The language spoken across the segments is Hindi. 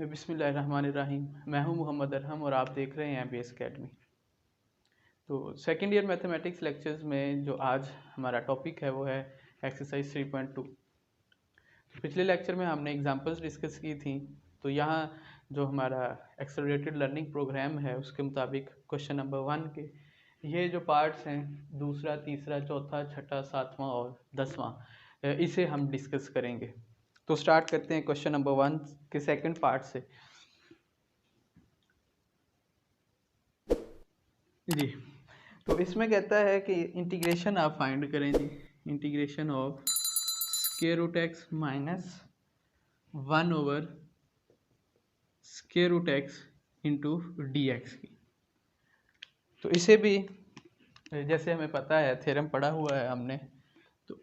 बिस्मिल्लाहिर्रहमानिर्रहीम। मैं हूं मोहम्मद अरहम और आप देख रहे हैं बेस अकेडमी। तो सेकेंड ईयर मैथमेटिक्स लेक्चर्स में जो आज हमारा टॉपिक है वो है एक्सरसाइज 3.2। पिछले लेक्चर में हमने एग्जांपल्स डिस्कस की थी। तो यहाँ जो हमारा एक्सेलरेटेड लर्निंग प्रोग्राम है उसके मुताबिक क्वेश्चन नंबर 1 के ये जो पार्ट्स हैं, दूसरा, तीसरा, चौथा, छठा, सातवां और 10वां, इसे हम डिस्कस करेंगे। तो स्टार्ट करते हैं क्वेश्चन नंबर 1 के सेकंड पार्ट से। जी, तो इसमें कहता है कि इंटीग्रेशन आप फाइंड करें जी। Integration of square root x minus 1 over square root x into d x की। तो इसे भी जैसे हमें पता है, थ्योरम पढ़ा हुआ है हमने, तो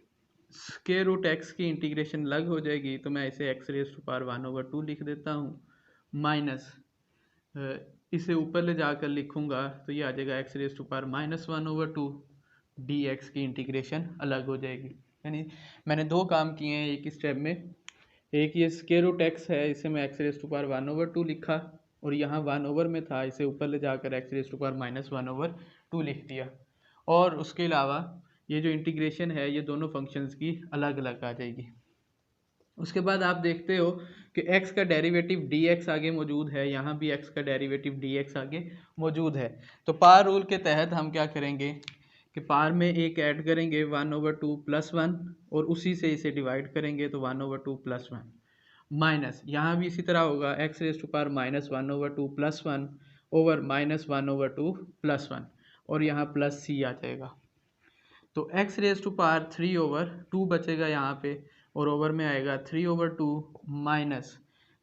स्क्वायर रूट एक्स की इंटीग्रेशन अलग हो जाएगी। तो मैं इसे एक्स रेज़ टू पावर 1/2 लिख देता हूँ, माइनस इसे ऊपर ले जाकर लिखूंगा तो ये आ जाएगा x raise to power -1/2 d x की इंटीग्रेशन अलग हो जाएगी। यानी मैंने दो काम किए हैं एक स्टेप में। एक ये स्क्वायर रूट एक्स है, इसे मैं एक्स रेज़ टू पावर 1/2 लिखा, और यहाँ 1 ओवर में था, इसे ऊपर ले जाकर एक्स रेज़ टू पावर -1/2 लिख दिया। और उसके अलावा ये जो इंटीग्रेशन है ये दोनों फंक्शंस की अलग अलग आ जाएगी। उसके बाद आप देखते हो कि x का डेरिवेटिव dx आगे मौजूद है, यहाँ भी x का डेरिवेटिव dx आगे मौजूद है। तो पावर रूल के तहत हम क्या करेंगे कि पावर में एक ऐड करेंगे 1/2 + 1 और उसी से इसे डिवाइड करेंगे तो 1/2 + 1 माइनस, यहाँ भी इसी तरह होगा x raise to power -1/2 + 1 over -1/2 + 1 और यहाँ प्लस c आ जाएगा। तो x रेज़ टू पावर 3/2 बचेगा यहाँ पे, और ओवर में आएगा 3/2 माइनस,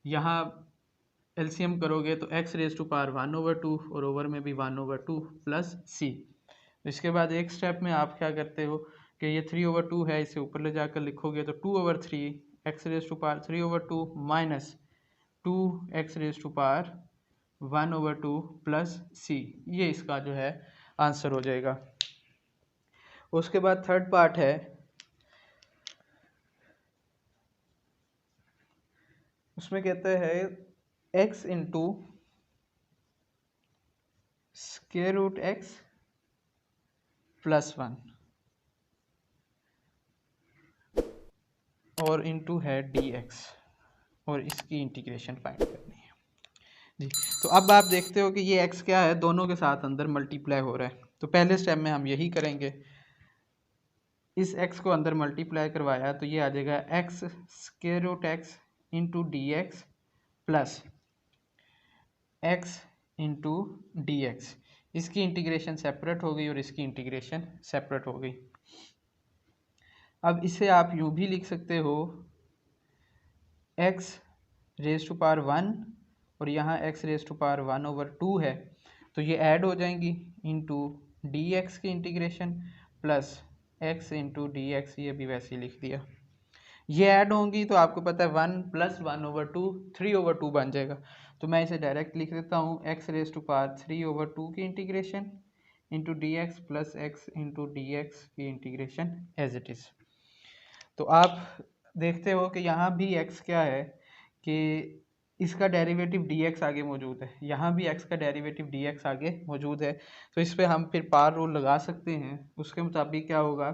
यहाँ एलसीएम करोगे तो x रेज़ टू पावर 1/2 और ओवर में भी 1/2 प्लस c। इसके बाद एक स्टेप में आप क्या करते हो कि ये 3/2 है, इसे ऊपर ले जाकर लिखोगे तो 2/3 x raise to power 3/2 minus 2x raise to power 1/2 plus c, ये इसका जो है आंसर हो जाएगा। उसके बाद थर्ड पार्ट है, उसमें कहता है x into square root x +1 और इंटू है dx, और इसकी इंटीग्रेशन फाइंड करनी है जी। तो अब आप देखते हो कि ये x क्या है, दोनों के साथ अंदर मल्टीप्लाई हो रहा है। तो पहले स्टेप में हम यही करेंगे, इस x को अंदर मल्टीप्लाई करवाया तो ये आ जाएगा x square root x into d x plus x into d x. इसकी इंटीग्रेशन सेपरेट हो गई और इसकी इंटीग्रेशन सेपरेट हो गई। अब इसे आप यूँ भी लिख सकते हो, x रेज़ टू पावर 1 और यहाँ x रेज़ टू पावर 1/2 है, तो ये ऐड हो जाएंगी इंटू डी एक्स की integration plus x into d x, ये भी वैसे ही लिख दिया। ये ऐड होंगी तो आपको पता है 1 + 1/2 3/2 बन जाएगा। तो मैं इसे डायरेक्ट लिख देता हूँ, x रेज़ टू पावर 3/2 की integration into d x plus x into d x की इंटीग्रेशन एज इट इज़। तो आप देखते हो कि यहाँ भी x क्या है कि इसका डेरिवेटिव dx आगे मौजूद है, यहाँ भी x का डेरिवेटिव dx आगे मौजूद है। तो इस पर हम फिर पावर रूल लगा सकते हैं। उसके मुताबिक क्या होगा,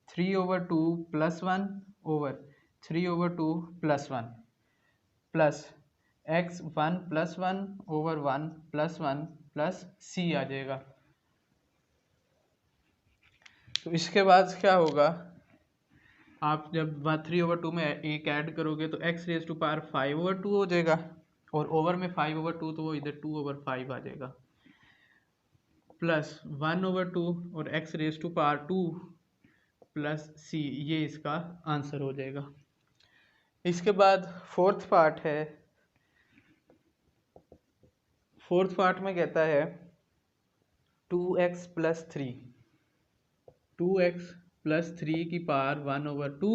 3/2 + 1 over 3/2 + 1 plus x 1 + 1 over 1 + 1 plus c आ जाएगा। तो इसके बाद क्या होगा, आप जब 3/2 में एक ऐड करोगे तो x रेज़ टू पावर 5/2 हो जाएगा, और ओवर में 5/2 तो वो इधर 2/5 आ जाएगा, प्लस 1/2 और x raise to power 2 plus c, ये इसका आंसर हो जाएगा। इसके बाद फोर्थ पार्ट है। फोर्थ पार्ट में कहता है 2x + 3 2x + 3 की पावर 1/2,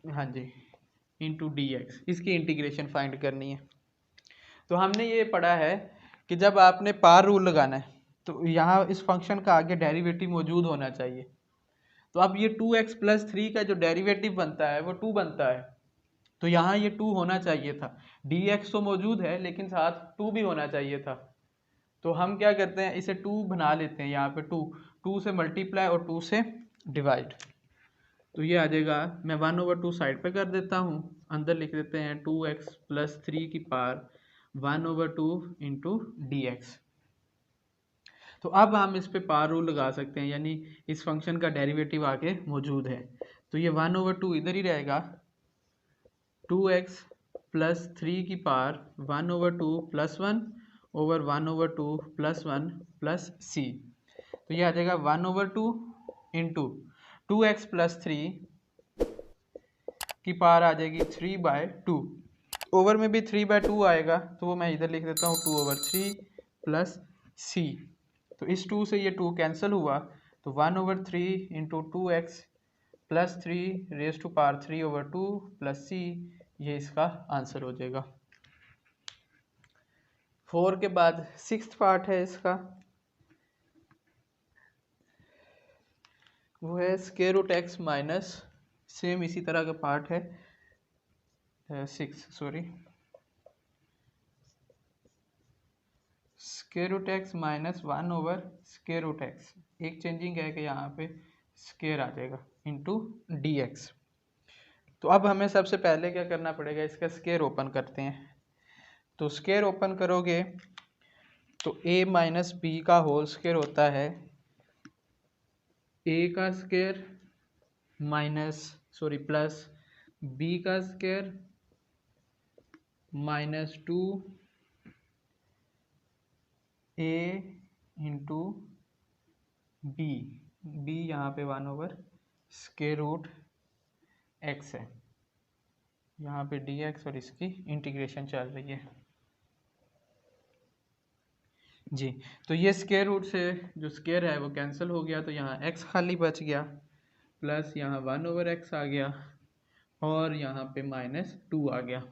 हाँ जी, इंटू डी एक्स, इसकी इंटीग्रेशन फाइंड करनी है। तो हमने ये पढ़ा है कि जब आपने पावर रूल लगाना है तो यहाँ इस फंक्शन का आगे डेरिवेटिव मौजूद होना चाहिए। तो अब ये 2x + 3 का जो डेरिवेटिव बनता है वो 2 बनता है, तो यहाँ ये 2 होना चाहिए था, dx तो मौजूद है लेकिन साथ 2 भी होना चाहिए था। तो हम क्या करते हैं, इसे 2 बना लेते हैं, यहाँ पे 2 से मल्टीप्लाई और 2 से डिवाइड। तो ये आ जाएगा, मैं 1/2 साइड पे कर देता हूँ, अंदर लिख देते हैं 2x + 3 की पावर 1/2 इंटू डी एक्स। तो अब हम इस पे पावर रूल लगा सकते हैं, यानी इस फंक्शन का डेरिवेटिव आगे मौजूद है। तो ये 1/2 इधर ही रहेगा, 2x + 3 की पावर 1/2 + 1 ओवर 1/2 + 1 + c। तो ये आ जाएगा 1/2 इंटू 2x + 3 की पावर आ जाएगी 3/2। ओवर में भी 3/2 आएगा, तो वो मैं इधर लिख देता हूँ 2/3 + c। तो इस 2 से ये 2 कैंसिल हुआ, तो 1/3 into 2x + 3 raise to power 3/2 + c, ये इसका आंसर हो जाएगा। 4 के बाद 6th पार्ट है इसका, वो है square root x minus, same इसी तरह का पार्ट है, 6 sorry, square root x minus 1/√x। एक चेंजिंग है कि यहाँ पे स्क्वायर आ जाएगा इंटू dx। तो अब हमें सबसे पहले क्या करना पड़ेगा, इसका स्क्वायर ओपन करते हैं। तो स्क्वायर ओपन करोगे तो a माइनस बी का होल स्क्वायर होता है a का स्क्वायर प्लस b का square minus 2a into b यहाँ पे 1/√x है, यहाँ पे dx और इसकी इंटीग्रेशन चल रही है जी। तो ये स्क्वायर रूट से जो स्क्वायर है वो कैंसिल हो गया, तो यहाँ x खाली बच गया, प्लस यहाँ 1/x आ गया और यहाँ पे -2 आ गया।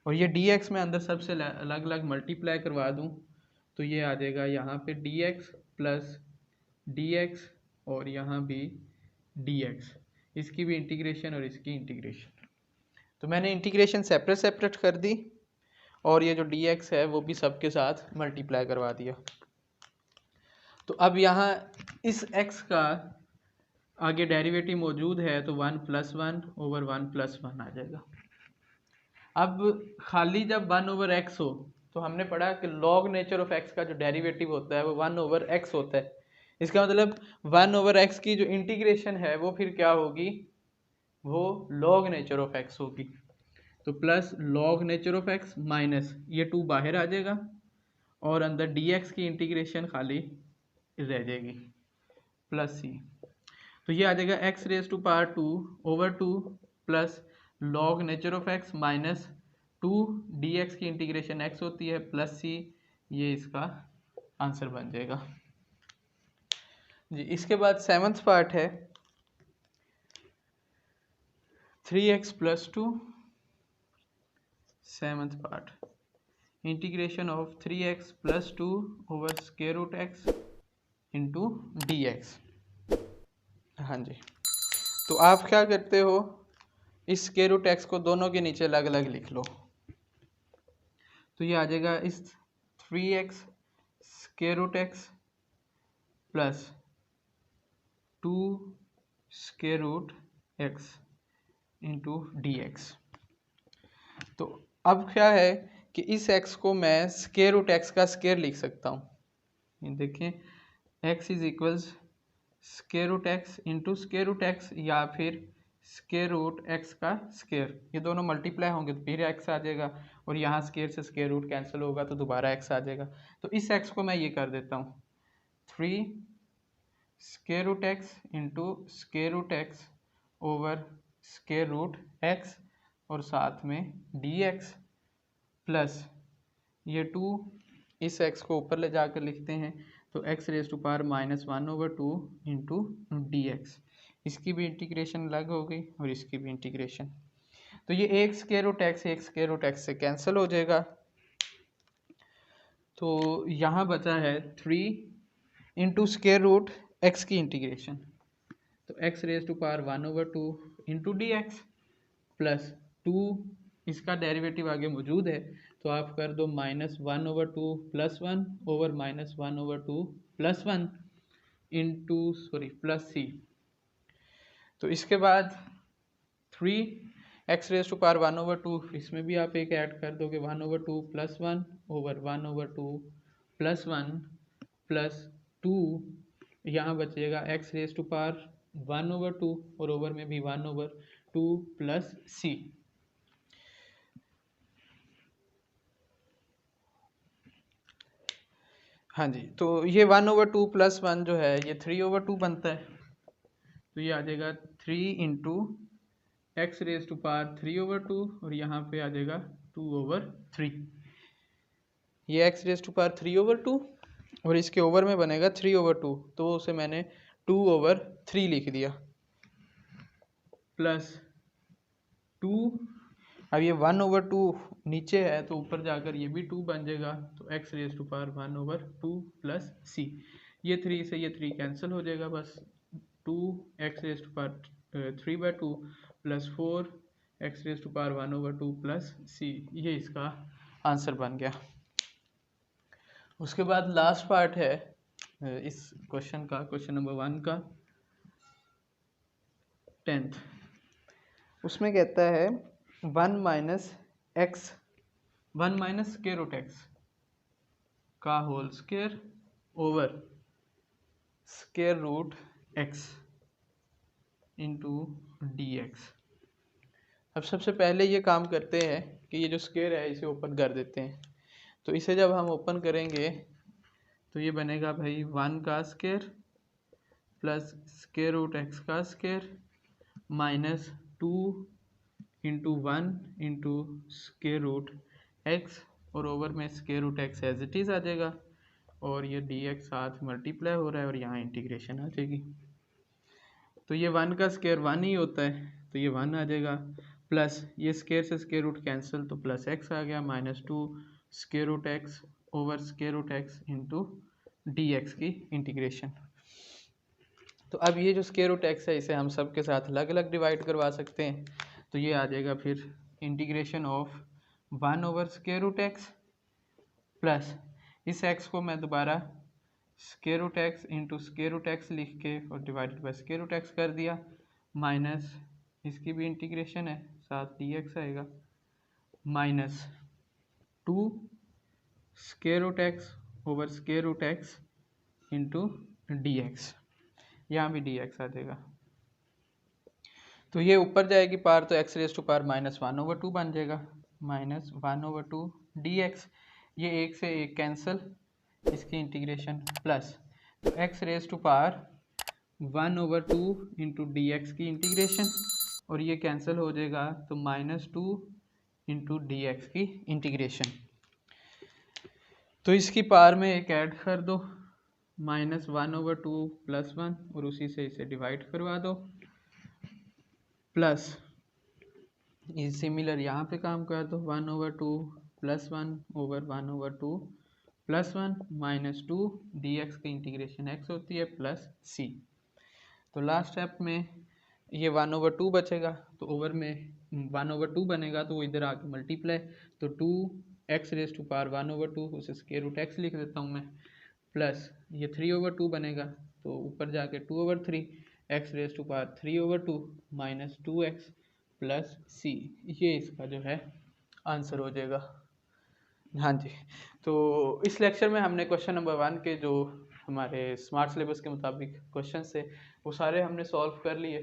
और ये dx में अंदर सबसे अलग अलग मल्टीप्लाई करवा दूँ तो ये आ जाएगा यहाँ पे dx प्लस dx और यहाँ भी dx, इसकी भी इंटीग्रेशन और इसकी इंटीग्रेशन। तो मैंने इंटीग्रेशन सेपरेट सेपरेट कर दी और ये जो dx है वो भी सबके साथ मल्टीप्लाई करवा दिया। तो अब यहाँ इस x का आगे डेरिवेटिव मौजूद है, तो 1 + 1 ओवर 1 + 1 आ जाएगा। अब खाली जब 1/x हो तो हमने पढ़ा कि log नेचर ऑफ x का जो डेरिवेटिव होता है वो 1/x होता है। इसका मतलब 1/x की जो इंटीग्रेशन है वो फिर क्या होगी, वो log नेचर ऑफ x होगी। तो plus log nature of x minus ये 2 बाहर आ जाएगा और अंदर dx की इंटीग्रेशन खाली रह जाएगी प्लस c। तो ये आ जाएगा x raise to power 2 over 2 plus log nature of x minus 2 dx की इंटीग्रेशन x होती है प्लस c, ये इसका आंसर बन जाएगा जी। इसके बाद 7th पार्ट है 3x + 2, 7th part, integration of 3x + 2 ओवर square root x into dx। हाँ जी, तो आप क्या करते हो, इस स्क्वायर रूट x को दोनों के नीचे अलग अलग लिख लो। तो ये आ जाएगा इस 3x square root x plus 2 square root x into dx। तो अब क्या है कि इस x को मैं स्क्वायर रूट x का स्क्वायर लिख सकता हूँ। ये देखें, x is equals square root x into square root x या फिर स्क्वायर रूट x का स्क्वायर, ये दोनों मल्टीप्लाई होंगे तो फिर x आ जाएगा और यहाँ स्क्वायर से स्क्वायर रूट कैंसिल होगा तो दोबारा x आ जाएगा। तो इस x को मैं ये कर देता हूँ 3 square root x into square root x over square root x और साथ में dx प्लस ये 2 इस x को ऊपर ले जाकर लिखते हैं, तो x raise to power -1/2 into dx, इसकी भी इंटीग्रेशन अलग हो गई और इसकी भी इंटीग्रेशन। तो ये एक स्क्वायर रूट x एक स्क्वायर रूट x से कैंसिल हो जाएगा, तो यहाँ बचा है 3 इंटू स्क्वायर रूट x की इंटीग्रेशन, तो x raise to power 1/2 into dx plus 2 इसका डेरिवेटिव आगे मौजूद है, तो आप कर दो -1/2 +1 ओवर -1/2 +1 इंटू प्लस सी। तो इसके बाद 3x⁻1/2, इसमें भी आप एक ऐड कर दोगे 1/2 +1 ओवर 1/2 +1 +2, यहाँ बचेगा x⁻1/2 और ओवर में भी 1/2 प्लस सी। हाँ जी, तो ये 1/2 +1 जो है ये 3/2 बनता है, तो ये आ जाएगा 3 इंटू x⁻3/2 और यहाँ पे आ जाएगा 2/3। ये x⁻3/2 और इसके ओवर में बनेगा 3/2, तो उसे मैंने 2/3 लिख दिया प्लस 2। अब ये 1/2 नीचे है तो ऊपर जाकर ये भी 2 बन जाएगा, तो x⁻1/2 प्लस सी। ये 3 से ये 3 कैंसिल हो जाएगा, बस 2x⁻3/2 प्लस 4x⁻1/2 प्लस सी, ये इसका आंसर बन गया। उसके बाद लास्ट पार्ट है इस क्वेश्चन का, क्वेश्चन नंबर 1 का 10th। उसमें कहता है 1 माइनस स्क्वायर रूट x का whole square over square root x into dx। अब सबसे पहले ये काम करते हैं कि ये जो स्क्वायर है इसे ओपन कर देते हैं। तो इसे जब हम ओपन करेंगे तो ये बनेगा भाई 1 का square plus square root x का square minus 2 into 1 into square root x और ओवर में square root x as it is आ जाएगा और ये dx साथ मल्टीप्लाई हो रहा है और यहाँ इंटीग्रेशन आ जाएगी। तो ये 1 का स्क्वायर 1 ही होता है, तो ये 1 आ जाएगा प्लस ये स्क्वायर से स्क्वायर रूट कैंसिल, तो प्लस x आ गया minus 2 square root x over square root x into dx की इंटीग्रेशन। तो अब ये जो स्क्वायर रूट x है इसे हम सब के साथ अलग अलग डिवाइड करवा सकते हैं, तो ये आ जाएगा फिर integration of 1 over square root x plus इस x को मैं दोबारा square root x into square root x लिख के और divided by square root x कर दिया, माइनस इसकी भी इंटीग्रेशन है साथ dx आएगा minus 2 square root x over square root x into dx, यहाँ भी dx आ जाएगा। तो ये ऊपर जाएगी पार तो x⁻1/2 बन जाएगा माइनस 1/2 dx, ये एक से एक कैंसिल, इसकी इंटीग्रेशन प्लस तो x⁻1/2 इंटू dx की इंटीग्रेशन और ये कैंसिल हो जाएगा तो -2 इंटू dx की इंटीग्रेशन। तो इसकी पार में एक ऐड कर दो -1/2 प्लस 1 और उसी से इसे डिवाइड करवा दो प्लस ये सिमिलर यहाँ पे काम कर दो 1/2 plus 1 over 1/2 plus 1 minus 2 dx की इंटीग्रेशन x होती है प्लस c। तो लास्ट स्टेप में ये 1/2 बचेगा, तो ओवर में 1/2 बनेगा तो वो इधर आके मल्टीप्लाई, तो 2x⁻1/2 उसे स्क्वायर रूट x लिख देता हूँ मैं, प्लस ये 3/2 बनेगा तो ऊपर जाके 2/3 x⁻3/2 minus 2x plus c, ये इसका जो है आंसर हो जाएगा। हाँ जी, तो इस लेक्चर में हमने क्वेश्चन नंबर 1 के जो हमारे स्मार्ट सिलेबस के मुताबिक क्वेश्चन थे वो सारे हमने सॉल्व कर लिए।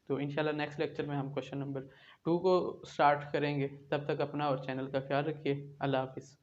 तो इंशाल्लाह नेक्स्ट लेक्चर में हम क्वेश्चन नंबर 2 को स्टार्ट करेंगे। तब तक अपना और चैनल का ख्याल रखिए। अल्लाह हाफिज़।